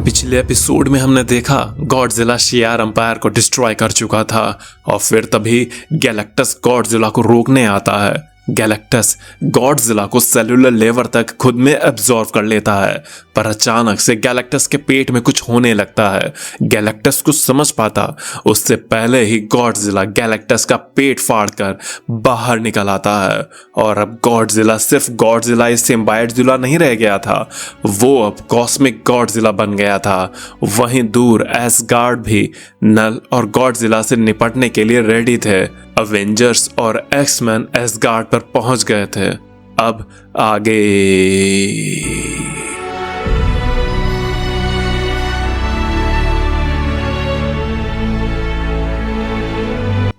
पिछले एपिसोड में हमने देखा गॉडजिला शियार एम्पायर को डिस्ट्रॉय कर चुका था और फिर तभी गैलेक्टस गॉडजिला को रोकने आता है। गैलेक्टस गॉडजिला को सेलुलर लेवल तक खुद में एब्जॉर्व कर लेता है, पर अचानक से गैलेक्टस के पेट में कुछ होने लगता है। गैलेक्टस कुछ समझ पाता उससे पहले ही गॉडजिला गैलेक्टस का पेट फाड़कर बाहर निकल आता है और अब गॉडजिला सिर्फ गॉडजिला सिम्बायोटजिला नहीं रह गया था, वो अब कॉस्मिक गॉडजिला बन गया था। वहीं दूर एसगार्ड भी नल और गॉडजिला से निपटने के लिए रेडी थे। अवेंजर्स और एक्समैन एसगार्ड पर पहुंच गए थे। अब आगे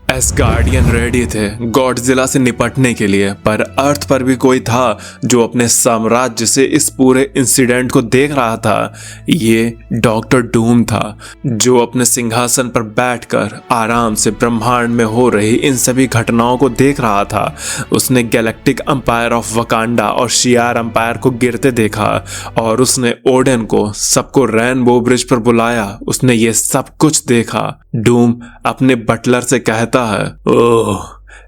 एसगार्डियन रेडी थे गॉडजिला से निपटने के लिए, पर अर्थ पर भी कोई था जो अपने साम्राज्य से इस पूरे इंसिडेंट को देख रहा था। ये डॉक्टर डूम था जो अपने सिंहासन पर बैठकर आराम से ब्रह्मांड में हो रही इन सभी घटनाओं को देख रहा था। उसने गैलेक्टिक एम्पायर ऑफ वकांडा और शियार एम्पायर को गिरते देखा और उसने ओडेन को सबको रेनबो ब्रिज पर बुलाया। उसने ये सब कुछ देखा। डूम अपने बटलर से कहता है, ओह,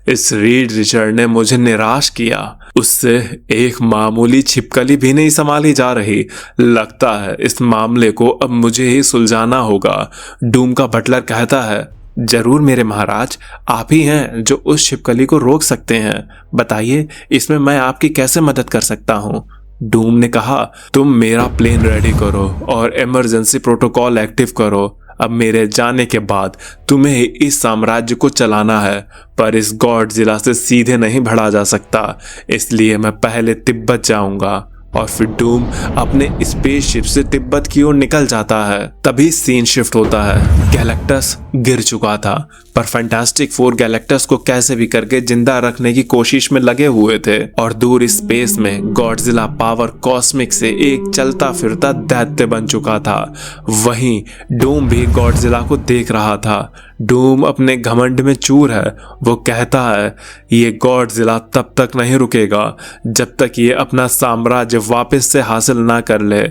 इस रीड रिचर्ड ने मुझे निराश किया। उससे एक मामूली छिपकली भी नहीं संभाली जा रही। लगता है इस मामले को अब मुझे ही सुलझाना होगा। डूम का बटलर कहता है, जरूर मेरे महाराज, आप ही हैं जो उस छिपकली को रोक सकते हैं। बताइए इसमें मैं आपकी कैसे मदद कर सकता हूँ। डूम ने कहा, तुम मेरा प्लेन रेडी करो और इमरजेंसी प्रोटोकॉल एक्टिव करो। अब मेरे जाने के बाद तुम्हें इस साम्राज्य को चलाना है, पर इस गॉडजिला से सीधे नहीं बढ़ा जा सकता, इसलिए मैं पहले तिब्बत जाऊंगा। और फिर डूम अपने स्पेसशिप से तिब्बत की ओर निकल जाता है। तभी सीन शिफ्ट होता है। गैलेक्टस गिर चुका था, पर फैंटास्टिक फोर गैलेक्टस को कैसे भी करके जिंदा रखने की कोशिश में लगे हुए थे और दूर स्पेस में गॉडजिला पावर कॉस्मिक से एक चलता फिरता दैत्य बन चुका था। वहीं डूम भी गॉडजिला को देख रहा था। डूम अपने घमंड में चूर है। वो कहता है, ये गॉडजिला तब तक नहीं रुकेगा जब तक ये अपना साम्राज्य वापस से हासिल ना कर ले,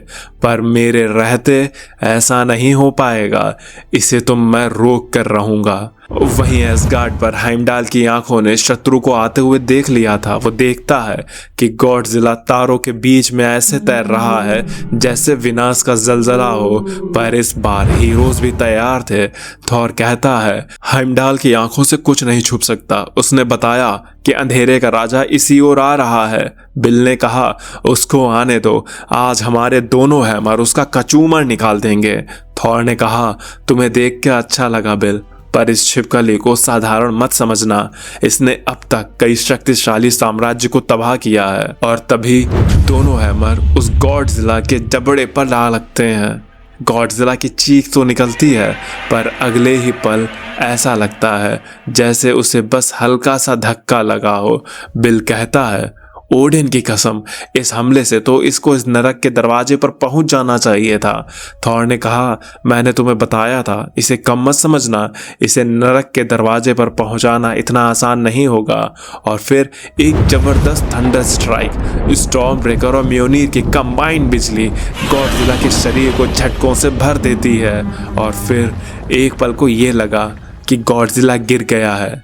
पर मेरे रहते ऐसा नहीं हो पाएगा। इसे तो मैं रोक कर रहूंगा। वहीं एसगार्ड पर हाइमडाल की आंखों ने शत्रु को आते हुए देख लिया था। वो देखता है कि गॉडजिला तारों के बीच में ऐसे तैर रहा है जैसे विनाश का जलजला हो, पर इस बार हीरोज भी तैयार थे। थॉर कहता है, हाइमडाल की आंखों से कुछ नहीं छुप सकता। उसने बताया कि अंधेरे का राजा इसी ओर आ रहा है। बिल ने कहा, उसको आने दो, आज हमारे दोनों हैमर उसका कचूमर निकाल देंगे। थॉर ने कहा, तुम्हें देख के अच्छा लगा बिल, पर इस छिपकली को साधारण मत समझना। इसने अब तक कई शक्तिशाली साम्राज्य को तबाह किया है। और तभी दोनों हैमर उस गॉडजिला के जबड़े पर ला लगते हैं। गॉडजिला की चीख तो निकलती है, पर अगले ही पल ऐसा लगता है जैसे उसे बस हल्का सा धक्का लगा हो। बिल कहता है, ओडेन की कसम, इस हमले से तो इसको इस नरक के दरवाजे पर पहुंच जाना चाहिए था। थॉर ने कहा, मैंने तुम्हें बताया था, इसे कम मत समझना। इसे नरक के दरवाजे पर पहुंचाना इतना आसान नहीं होगा। और फिर एक जबरदस्त थंडर स्ट्राइक, स्टॉर्म ब्रेकर और म्योनीर की कंबाइंड बिजली गॉडजिला के शरीर को झटकों से भर देती है। और फिर एक पल को ये लगा कि गॉडजिला गिर गया है,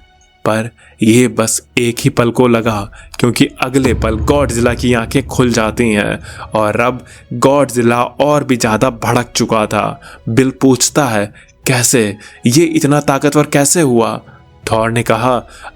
पर यह बस एक ही पल को लगा, क्योंकि अगले पल गॉडजिला की आंखें खुल जाती हैं और अब गॉडजिला और भी ज्यादा भड़क चुका था। बिल पूछता है, कैसे? ये इतना ताकतवर कैसे हुआ? थॉर ने कहा,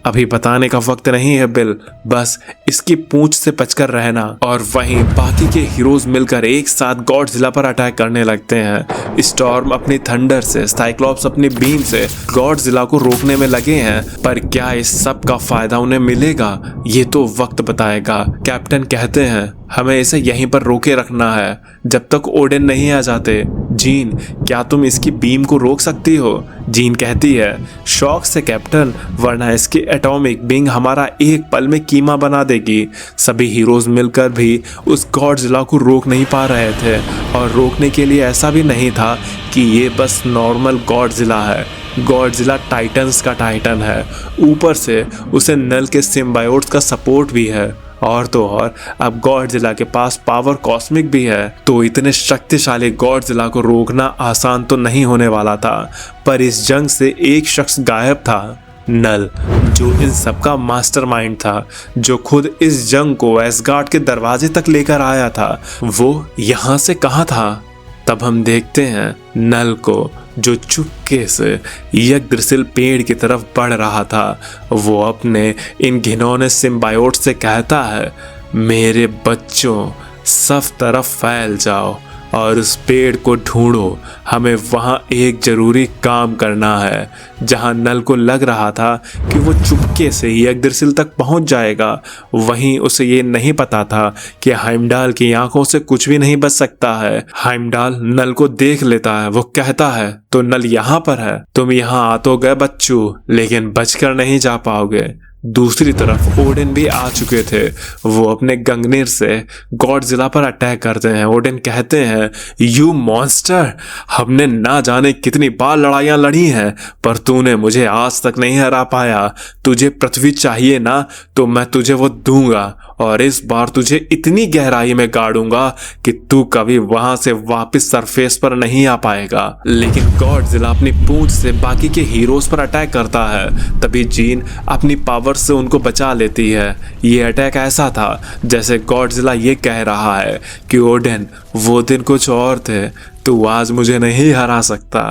अभी बताने का वक्त नहीं है बिल, बस इसकी पूंछ से बचकर रहना। और वहीं बाकी के हीरोज मिलकर एक साथ गॉडजिला पर अटैक करने लगते हैं। स्टॉर्म अपनी थंडर से, साइक्लॉप्स अपनी बीम से गॉडजिला को रोकने में लगे हैं, पर क्या इस सब का फायदा उन्हें मिलेगा, ये तो वक्त बताएगा। कैप्टन कहते हैं, हमें इसे यहीं पर रोके रखना है जब तक ओडेन नहीं आ जाते। जीन, क्या तुम इसकी बीम को रोक सकती हो? जीन कहती है, शौक से कैप्टन, वरना इसकी एटॉमिक बीम हमारा एक पल में कीमा बना देगी। सभी हीरोज मिलकर भी उस गॉडजिला को रोक नहीं पा रहे थे, और रोकने के लिए ऐसा भी नहीं था कि ये बस नॉर्मल गॉडजिला है। गॉडजिला टाइटन्स का टाइटन है, ऊपर से उसे नल के सिम्बायोट्स का सपोर्ट भी है। और तो और अब गॉडजिला के पास पावर कॉस्मिक भी है, तो इतने शक्तिशाली गॉडजिला को रोकना आसान तो नहीं होने वाला था। पर इस जंग से एक शख्स गायब था, नल, जो इन सब का मास्टरमाइंड था, जो खुद इस जंग को एसगार्ड के दरवाजे तक लेकर आया था। वो यहाँ से कहाँ था? तब हम देखते हैं नल को, जो चुपके से यग्द्रसिल पेड़ की तरफ बढ़ रहा था। वो अपने इन घिनौने सिम्बायोट से कहता है, मेरे बच्चों, सब तरफ फैल जाओ और उस पेड़ को ढूंढो। हमें वहाँ एक जरूरी काम करना है। जहाँ नल को लग रहा था कि वो चुपके से यग्द्रसिल तक पहुँच जाएगा, वहीं उसे ये नहीं पता था कि हाइमडाल की आंखों से कुछ भी नहीं बच सकता है। हाइमडाल नल को देख लेता है। वो कहता है, तो नल यहाँ पर है। तुम यहाँ आ तो गए बच्चों, लेकिन बचकर नहीं जा पाओगे। दूसरी तरफ ओडिन भी आ चुके थे। वो अपने गंगनीर से गॉडजिला पर अटैक करते हैं। ओडिन कहते हैं, यू मॉन्स्टर, हमने ना जाने कितनी बार लड़ाइयां लड़ी हैं, पर तूने मुझे आज तक नहीं हरा पाया। तुझे पृथ्वी चाहिए ना, तो मैं तुझे वो दूंगा, और इस बार तुझे इतनी गहराई में गाड़ूंगा कि तू कभी वहां से वापस सरफेस पर नहीं आ पाएगा। लेकिन गॉडजिला अपनी पूंछ से बाकी के हीरोज पर अटैक करता है। तभी जीन अपनी पावर से उनको बचा लेती है। ये अटैक ऐसा था जैसे गॉडजिला ये कह रहा है कि ओडिन, वो दिन कुछ और थे, तू आज मुझे नहीं हरा सकता,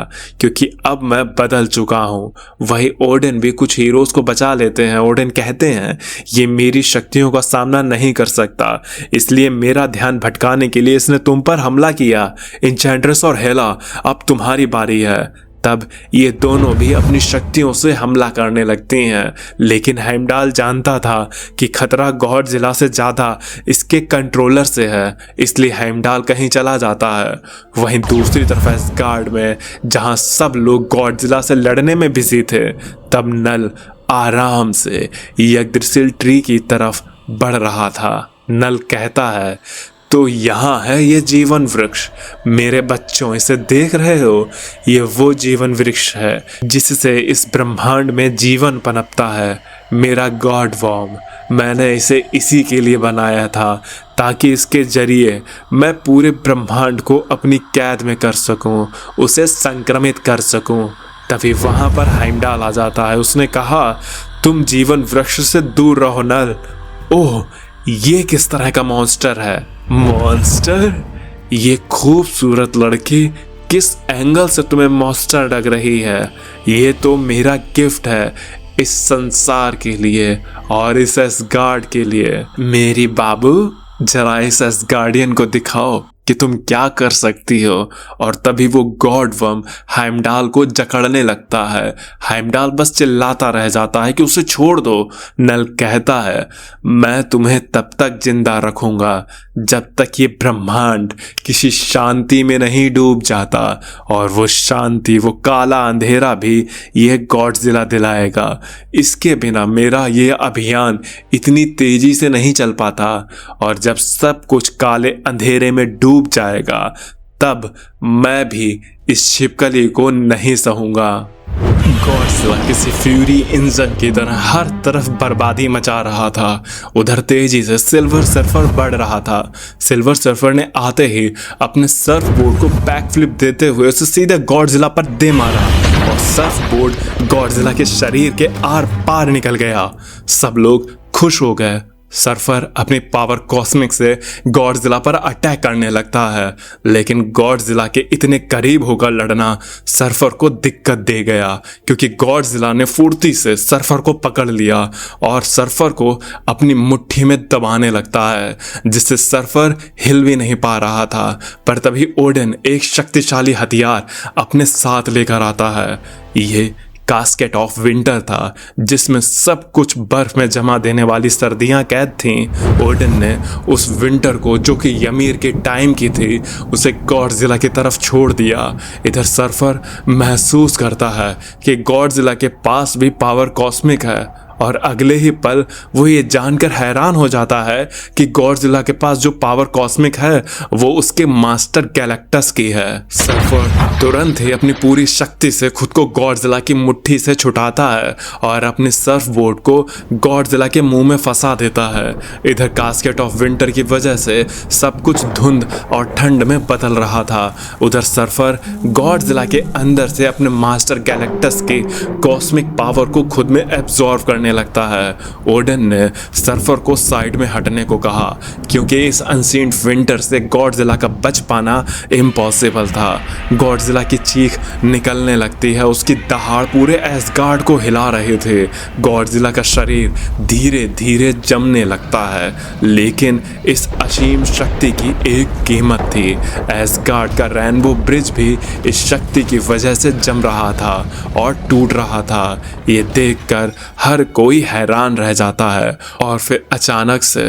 क्योंकि अब मैं बदल चुका हूं। वही ओडिन भी कुछ हीरोज को बचा लेते हैं। ओडिन कहते हैं, ये मेरी शक्तियों का सामना नहीं कर सकता, इसलिए मेरा ध्यान भटकाने के लिए इसने तुम पर हमला किया। इंचेंट्रेस और हेला, अब तुम्हारी बारी है। तब ये दोनों भी अपनी शक्तियों से हमला करने लगती हैं। लेकिन हेimdall जानता था कि खतरा गॉडजिला से ज्यादा इसके कंट्रोलर से है, इसलिए हेimdall कहीं चला जाता है। वहीं दूसरी तरफ एसगार्ड में, जहां सब लोग गॉडजिला से लड़ने में बिजी थे, तब नल आराम से यग्द्रसिल ट्री की तरफ बढ़ रहा था। नल कहता है, तो यहाँ है ये जीवन वृक्ष। मेरे बच्चों, इसे देख रहे हो? ये वो जीवन वृक्ष है जिससे इस ब्रह्मांड में जीवन पनपता है। मेरा गॉड वॉर्म, मैंने इसे इसी के लिए बनाया था, ताकि इसके जरिए मैं पूरे ब्रह्मांड को अपनी कैद में कर सकूं, उसे संक्रमित कर सकूं। तभी वहाँ पर हेimdall आ जाता है। उसने कहा, तुम जीवन वृक्ष से दूर रहो नल। ओह, ये किस तरह का मॉन्स्टर है? मॉन्स्टर? ये खूबसूरत लड़की किस एंगल से तुम्हें मॉन्स्टर लग रही है? ये तो मेरा गिफ्ट है इस संसार के लिए और इस एसगार्ड के लिए। मेरी बाबू, जरा इस एसगार्डियन को दिखाओ कि तुम क्या कर सकती हो। और तभी वो गॉड वर्म हेimdall को जकड़ने लगता है। हेimdall बस चिल्लाता रह जाता है कि उसे छोड़ दो। नल कहता है, मैं तुम्हें तब तक जिंदा रखूंगा जब तक ये ब्रह्मांड किसी शांति में नहीं डूब जाता, और वो शांति, वो काला अंधेरा भी ये गॉडजिला दिलाएगा। इसके बिना मेरा ये अभियान इतनी तेजी से नहीं चल पाता, और जब सब कुछ काले अंधेरे में डूब जाएगा, तब मैं भी इस छिपकली को नहीं सहूंगा। गॉडजिला किसी फ्यूरी इंजन की तरह हर तरफ बर्बादी मचा रहा था। उधर तेजी से सिल्वर सर्फर बढ़ रहा था। सिल्वर सर्फर ने आते ही अपने सर्फ बोर्ड को बैक फ्लिप देते हुए उसे सीधे गॉडजिला पर दे मारा, और सर्फ बोर्ड गॉडजिला के शरीर के आर पार निकल गया। सब लोग खुश हो गए। सर्फर अपनी पावर कॉस्मिक से गॉडजिला पर अटैक करने लगता है, लेकिन गॉडजिला के इतने करीब होकर लड़ना सर्फर को दिक्कत दे गया, क्योंकि गॉडजिला ने फुर्ती से सर्फर को पकड़ लिया और सर्फर को अपनी मुट्ठी में दबाने लगता है, जिससे सर्फर हिल भी नहीं पा रहा था। पर तभी ओडिन एक शक्तिशाली हथियार अपने साथ लेकर आता है। ये कास्केट ऑफ विंटर था, जिसमें सब कुछ बर्फ में जमा देने वाली सर्दियां कैद थीं। ओडिन ने उस विंटर को, जो कि ymir के टाइम की थी, उसे गॉडजिला की तरफ छोड़ दिया। इधर सर्फर महसूस करता है कि गॉडजिला के पास भी पावर कॉस्मिक है, और अगले ही पल वो ये जानकर हैरान हो जाता है कि गॉडजिला के पास जो पावर कॉस्मिक है वो उसके मास्टर गैलेक्टस की है। सर्फर तुरंत ही अपनी पूरी शक्ति से खुद को गॉडजिला की मुट्ठी से छुटाता है और अपने सर्फ बोर्ड को गॉडजिला के मुंह में फंसा देता है। इधर कास्केट ऑफ विंटर की वजह से सब कुछ धुंध और ठंड में बदल रहा था। उधर सर्फर गॉडजिला के अंदर से अपने मास्टर गैलेक्टस की कॉस्मिक पावर को खुद में एब्जॉर्व करने लगता है। ओडन ने सर्फर को साइड में हटने को कहा क्योंकि इस अनसीन विंटर से गॉडजिला का बच पाना इम्पॉसिबल था। गॉडजिला की चीख निकलने लगती है, उसकी दहाड़ पूरे एसगार्ड को हिला रहे थे। गॉडजिला का शरीर धीरे धीरे जमने लगता है, लेकिन इस असीम शक्ति की एक कीमत थी। एसगार्ड का रेनबो ब्रिज भी इस शक्ति की वजह से जम रहा था और टूट रहा था। ये देखकर हर कोई हैरान रह जाता है और फिर अचानक से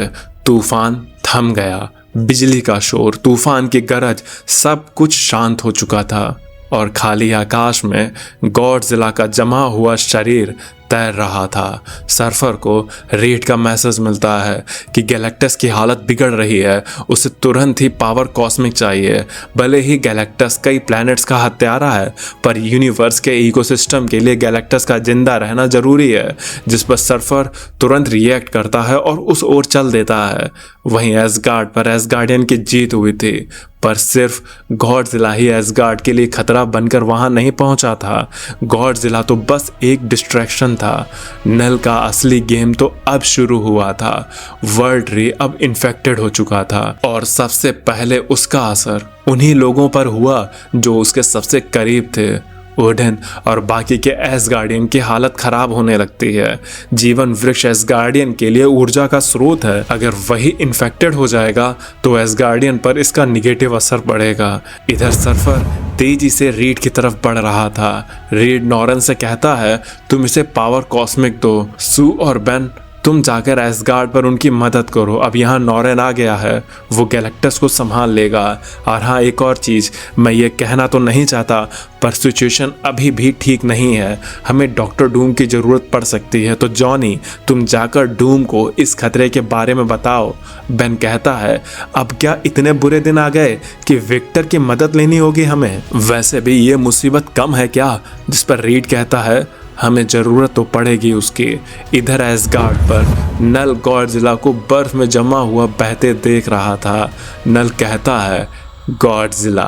तूफान थम गया। बिजली का शोर, तूफान की गरज, सब कुछ शांत हो चुका था और खाली आकाश में गॉडजिला का जमा हुआ शरीर तैर रहा था। सर्फर को रीड का मैसेज मिलता है कि गैलेक्टस की हालत बिगड़ रही है, उसे तुरंत ही पावर कॉस्मिक चाहिए। भले ही गैलेक्टस कई प्लैनेट्स का हत्यारा है, पर यूनिवर्स के इकोसिस्टम के लिए गैलेक्टस का जिंदा रहना जरूरी है। जिस पर सर्फर तुरंत रिएक्ट करता है और उस ओर चल देता है। वहीं एसगार्ड पर एसगार्डियन की जीत हुई थी, पर सिर्फ गॉडजिला ही एसगार्ड के लिए खतरा बनकर वहां नहीं पहुंचा था। गॉडजिला तो बस एक डिस्ट्रैक्शन था। नेल का असली गेम तो अब शुरू हुआ था। वर्ल्ड ट्री अब इन्फेक्टेड हो चुका था और सबसे पहले उसका असर उन्हीं लोगों पर हुआ जो उसके सबसे करीब थे। ओडन और बाकी के एसगार्डियन की हालत खराब होने लगती है। जीवन वृक्ष एसगार्डियन के लिए ऊर्जा का स्रोत है, अगर वही इन्फेक्टेड हो जाएगा तो एसगार्डियन पर इसका निगेटिव असर पड़ेगा। इधर सर्फर तेजी से रीड की तरफ बढ़ रहा था। रीड नॉरन से कहता है, तुम इसे पावर कॉस्मिक दो। सू और बेन, तुम जाकर एसगार्ड पर उनकी मदद करो। अब यहाँ नॉरेन आ गया है, वो गैलेक्टस को संभाल लेगा। और हाँ, एक और चीज़ मैं ये कहना तो नहीं चाहता, पर सिचुएशन अभी भी ठीक नहीं है। हमें डॉक्टर डूम की ज़रूरत पड़ सकती है, तो जॉनी तुम जाकर डूम को इस खतरे के बारे में बताओ। बेन कहता है, अब क्या इतने बुरे दिन आ गए कि विक्टर की मदद लेनी होगी हमें? वैसे भी ये मुसीबत कम है क्या? जिस पर रीड कहता है, हमें ज़रूरत तो पड़ेगी उसकी। इधर एसगार्ड पर नल गॉडजिला को बर्फ में जमा हुआ बहते देख रहा था। नल कहता है, गॉडजिला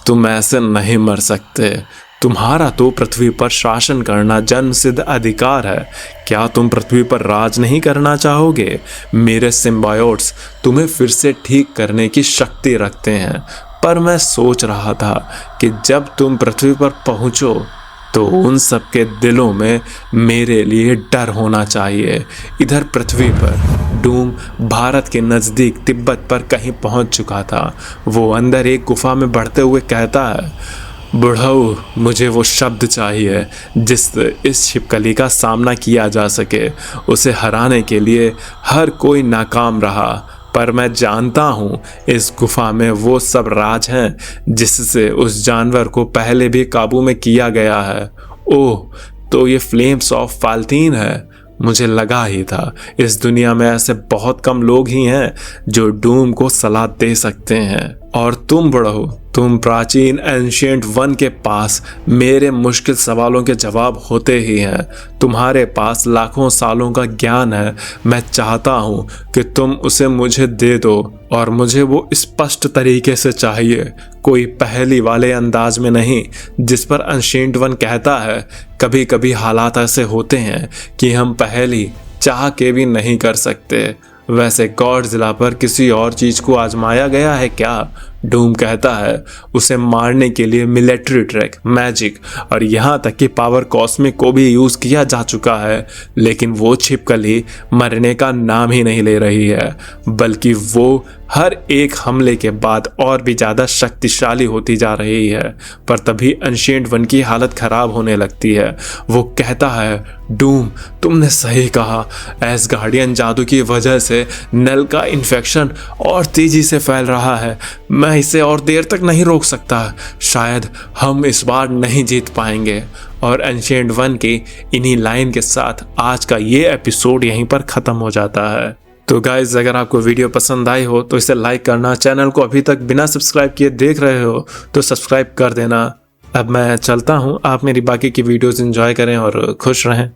तुम ऐसे नहीं मर सकते। तुम्हारा तो पृथ्वी पर शासन करना जन्मसिद्ध अधिकार है। क्या तुम पृथ्वी पर राज नहीं करना चाहोगे? मेरे सिम्बायोट्स तुम्हें फिर से ठीक करने की शक्ति रखते हैं। पर मैं सोच रहा था कि जब तुम पृथ्वी पर पहुँचो तो उन सबके दिलों में मेरे लिए डर होना चाहिए। इधर पृथ्वी पर डूम भारत के नज़दीक तिब्बत पर कहीं पहुंच चुका था। वो अंदर एक गुफा में बढ़ते हुए कहता है, बुढ़ऊ मुझे वो शब्द चाहिए जिससे इस छिपकली का सामना किया जा सके। उसे हराने के लिए हर कोई नाकाम रहा, पर मैं जानता हूँ इस गुफा में वो सब राज हैं जिससे उस जानवर को पहले भी काबू में किया गया है। ओह, तो ये फ्लेम्स ऑफ फाल्तीन है। मुझे लगा ही था। इस दुनिया में ऐसे बहुत कम लोग ही हैं जो डूम को सलाह दे सकते हैं। और तुम बड़ो, तुम प्राचीन एंशिएंट वन के पास मेरे मुश्किल सवालों के जवाब होते ही हैं। तुम्हारे पास लाखों सालों का ज्ञान है। मैं चाहता हूँ कि तुम उसे मुझे दे दो, और मुझे वो स्पष्ट तरीके से चाहिए, कोई पहेली वाले अंदाज में नहीं। जिस पर एंशिएंट वन कहता है, कभी कभी हालात ऐसे होते हैं कि हम पहेली चाह के भी नहीं कर सकते। वैसे गॉडजिला पर किसी और चीज को आजमाया गया है क्या? डूम कहता है, उसे मारने के लिए मिलिट्री ट्रैक, मैजिक और यहाँ तक कि पावर कॉस्मिक को भी यूज किया जा चुका है, लेकिन वो छिपकली मरने का नाम ही नहीं ले रही है, बल्कि वो हर एक हमले के बाद और भी ज्यादा शक्तिशाली होती जा रही है। पर तभी एंशिएंट वन की हालत खराब होने लगती है। वो कहता है, डूम तुमने सही कहा, एसगार्डियन जादू की वजह से नल का इन्फेक्शन और तेजी से फैल रहा है। मैं इसे और देर तक नहीं रोक सकता। शायद हम इस बार नहीं जीत पाएंगे। और एंशिएंट वन के इन्हीं लाइन के साथ आज का ये एपिसोड यहीं पर खत्म हो जाता है। तो गाइज, अगर आपको वीडियो पसंद आई हो तो इसे लाइक करना, चैनल को अभी तक बिना सब्सक्राइब किए देख रहे हो तो सब्सक्राइब कर देना। अब मैं चलता हूँ, आप मेरी बाकी की वीडियोस एंजॉय करें और खुश रहें।